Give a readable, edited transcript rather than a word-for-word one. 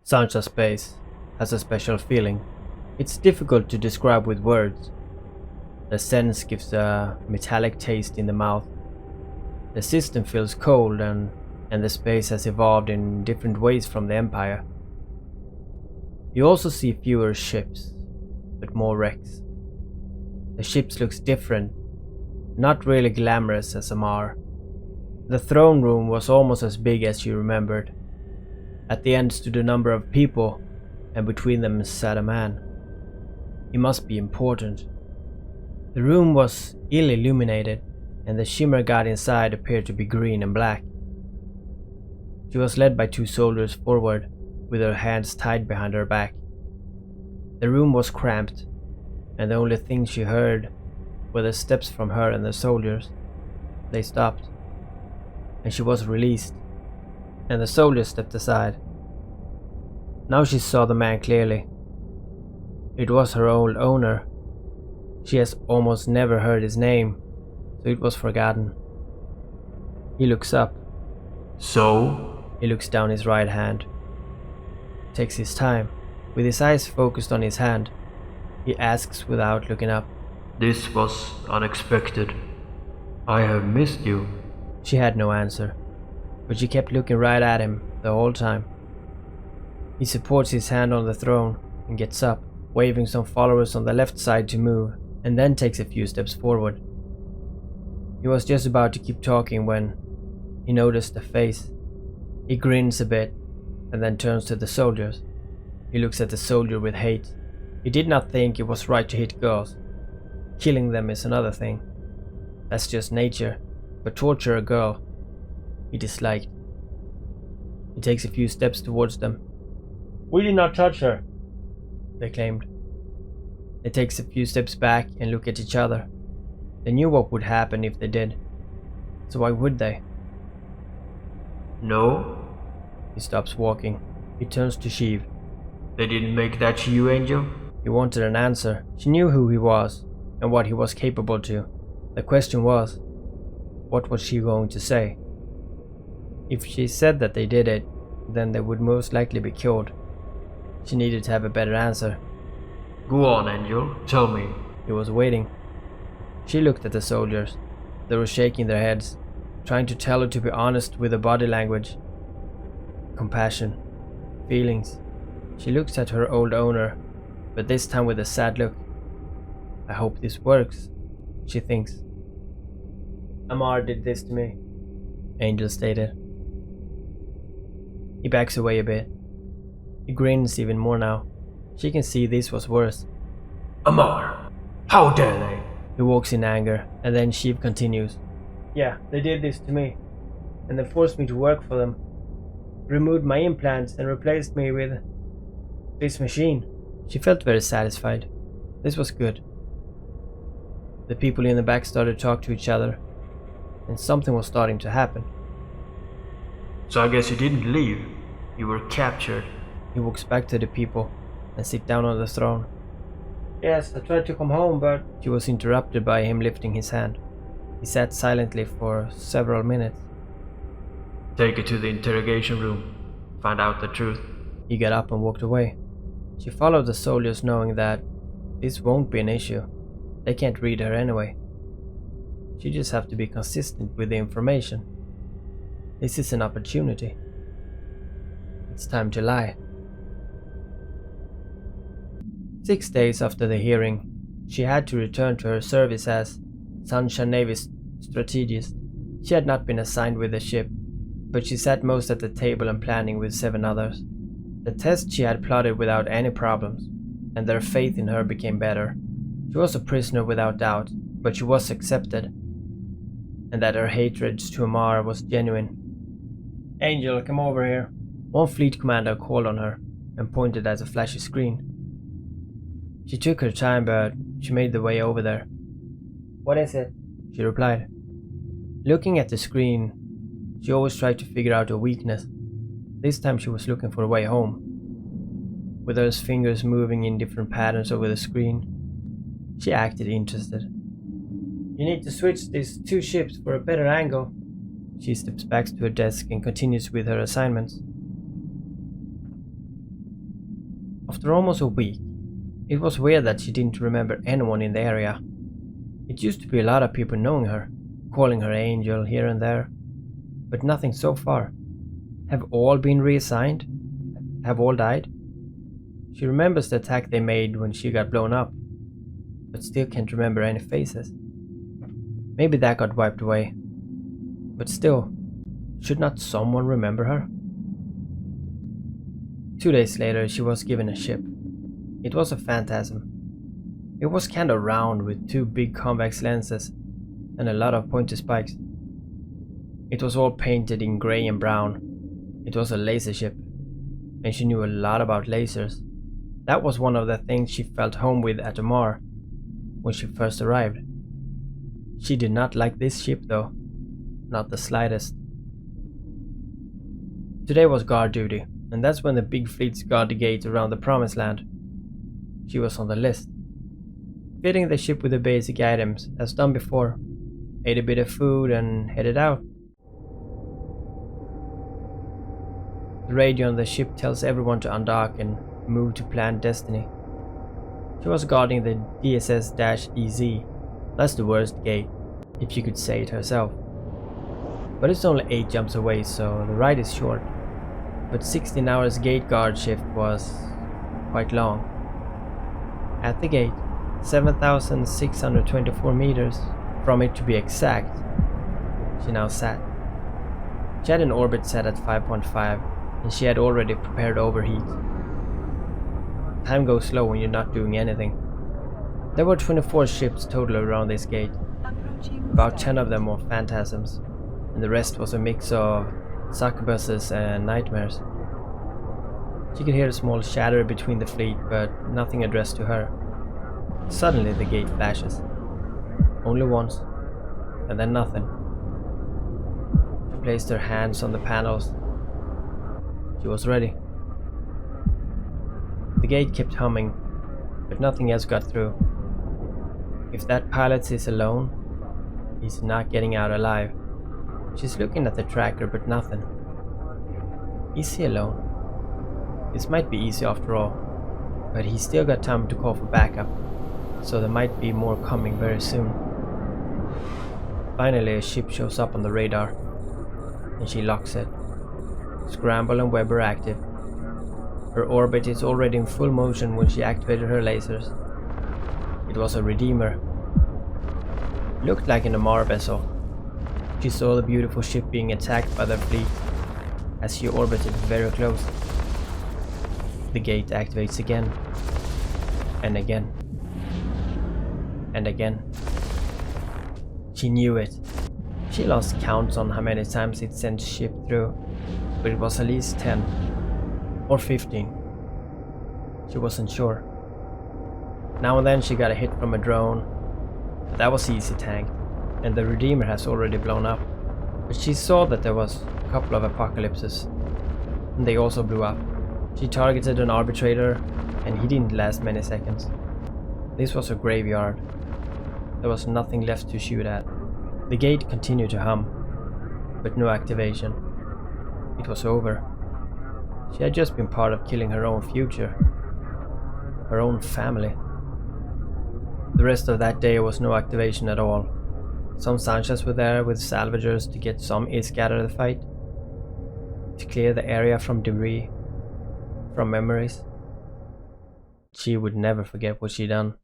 Sansha space has a special feeling. It's difficult to describe with words. The sense gives a metallic taste in the mouth. The system feels cold and the space has evolved in different ways from the Empire. You also see fewer ships, but more wrecks. The ships looks different, not really glamorous as Amarr. The throne room was almost as big as you remembered. At the end stood a number of people, and between them sat a man. He must be important. The room was ill illuminated, and the shimmer god inside appeared to be green and black. She was led by two soldiers forward, with her hands tied behind her back. The room was cramped, and the only thing she heard were the steps from her and the soldiers. They stopped, and she was released, and the soldiers stepped aside. Now she saw the man clearly. It was her old owner. She has almost never heard his name, so it was forgotten. He looks up. So? He looks down his right hand. Takes his time, with his eyes focused on his hand. He asks without looking up. This was unexpected. I have missed you. She had no answer, but she kept looking right at him the whole time. He supports his hand on the throne and gets up, waving some followers on the left side to move, and then takes a few steps forward. He was just about to keep talking when he noticed a face. He grins a bit and then turns to the soldiers. He looks at the soldier with hate. He did not think it was right to hit girls. Killing them is another thing. That's just nature, but torture a girl, he disliked. He takes a few steps towards them. "We did not touch her," they claimed. They takes a few steps back and look at each other. They knew what would happen if they did, so why would they? No? He stops walking. He turns to Sheev. They didn't make that to you, Angel? He wanted an answer. She knew who he was and what he was capable to. The question was, what was she going to say? If she said that they did it, then they would most likely be killed. She needed to have a better answer. Go on, Angel. Tell me. He was waiting. She looked at the soldiers. They were shaking their heads, trying to tell her to be honest with her body language. Compassion. Feelings. She looks at her old owner, but this time with a sad look. I hope this works, she thinks. Amarr did this to me, Angel stated. He backs away a bit. He grins even more now. She can see this was worse. Amarr! How dare they? He walks in anger, and then Sheev continues. Yeah, they did this to me, and they forced me to work for them. Removed my implants and replaced me with this machine. She felt very satisfied. This was good. The people in the back started to talk to each other, and something was starting to happen. So I guess you didn't leave. You were captured. He walks back to the people and sits down on the throne. Yes, I tried to come home, but she was interrupted by him lifting his hand. He sat silently for several minutes. Take it to the interrogation room. Find out the truth. He got up and walked away. She followed the soldiers, knowing that this won't be an issue. They can't read her anyway. She just have to be consistent with the information. This is an opportunity. It's time to lie. 6 days after the hearing, she had to return to her service as Sansha Navy strategist. She had not been assigned with the ship, but she sat most at the table and planning with 7 others. The test she had plotted without any problems, and their faith in her became better. She was a prisoner without doubt, but she was accepted, and that her hatred to Amarr was genuine. Angel, come over here. One fleet commander called on her and pointed at a flashy screen. She took her time, but she made the way over there. What is it? She replied. Looking at the screen, she always tried to figure out a weakness. This time she was looking for a way home. With her fingers moving in different patterns over the screen, she acted interested. You need to switch these 2 ships for a better angle. She steps back to her desk and continues with her assignments. After almost a week, it was weird that she didn't remember anyone in the area. It used to be a lot of people knowing her, calling her Angel here and there, but nothing so far. Have all been reassigned? Have all died? She remembers the attack they made when she got blown up, but still can't remember any faces. Maybe that got wiped away. But still, should not someone remember her? 2 days later, she was given a ship. It was a Phantasm. It was kinda round with 2 big convex lenses and a lot of pointy spikes. It was all painted in grey and brown. It was a laser ship, and she knew a lot about lasers. That was one of the things she felt home with at Amarr when she first arrived. She did not like this ship though, not the slightest. Today was guard duty, and that's when the big fleets guard the gate around the Promised Land. She was on the list. Fitting the ship with the basic items, as done before. Ate a bit of food and headed out. The radio on the ship tells everyone to undock and move to planned destiny. She was guarding the DSS-EZ. That's the worst gate, if she could say it herself. But it's only 8 jumps away, so the ride is short. But 16 hours gate guard shift was quite long. At the gate, 7,624 meters from it to be exact, she now sat. She had an orbit set at 5.5, and she had already prepared overheat. Time goes slow when you're not doing anything. There were 24 ships total around this gate. About 10 of them were Phantasms, and the rest was a mix of succubuses and nightmares. She could hear a small chatter between the fleet, but nothing addressed to her. Suddenly the gate flashes. Only once, and then nothing. She placed her hands on the panels. She was ready. The gate kept humming, but nothing else got through. If that pilot is alone, he's not getting out alive. She's looking at the tracker, but nothing. Is he alone? This might be easy after all, but he's still got time to call for backup, so there might be more coming very soon. Finally, a ship shows up on the radar, and she locks it. Scramble and Web are active. Her orbit is already in full motion when she activated her lasers. It was a Redeemer. Looked like an Amarr vessel. She saw the beautiful ship being attacked by their fleet as she orbited very close. The gate activates again, and again, and again. She knew it. She lost count on how many times it sent ship through, but it was at least 10 or 15. She wasn't sure. Now and then she got a hit from a drone, but that was easy tanked, and the Redeemer has already blown up. But she saw that there was a couple of apocalypses, and they also blew up. She targeted an arbitrator, and he didn't last many seconds. This was a graveyard. There was nothing left to shoot at. The gate continued to hum, but no activation. It was over. She had just been part of killing her own future, her own family. The rest of that day was no activation at all. Some sanshas were there with salvagers to get some ISK out of the fight, to clear the area from debris, from memories. She would never forget what she'd done.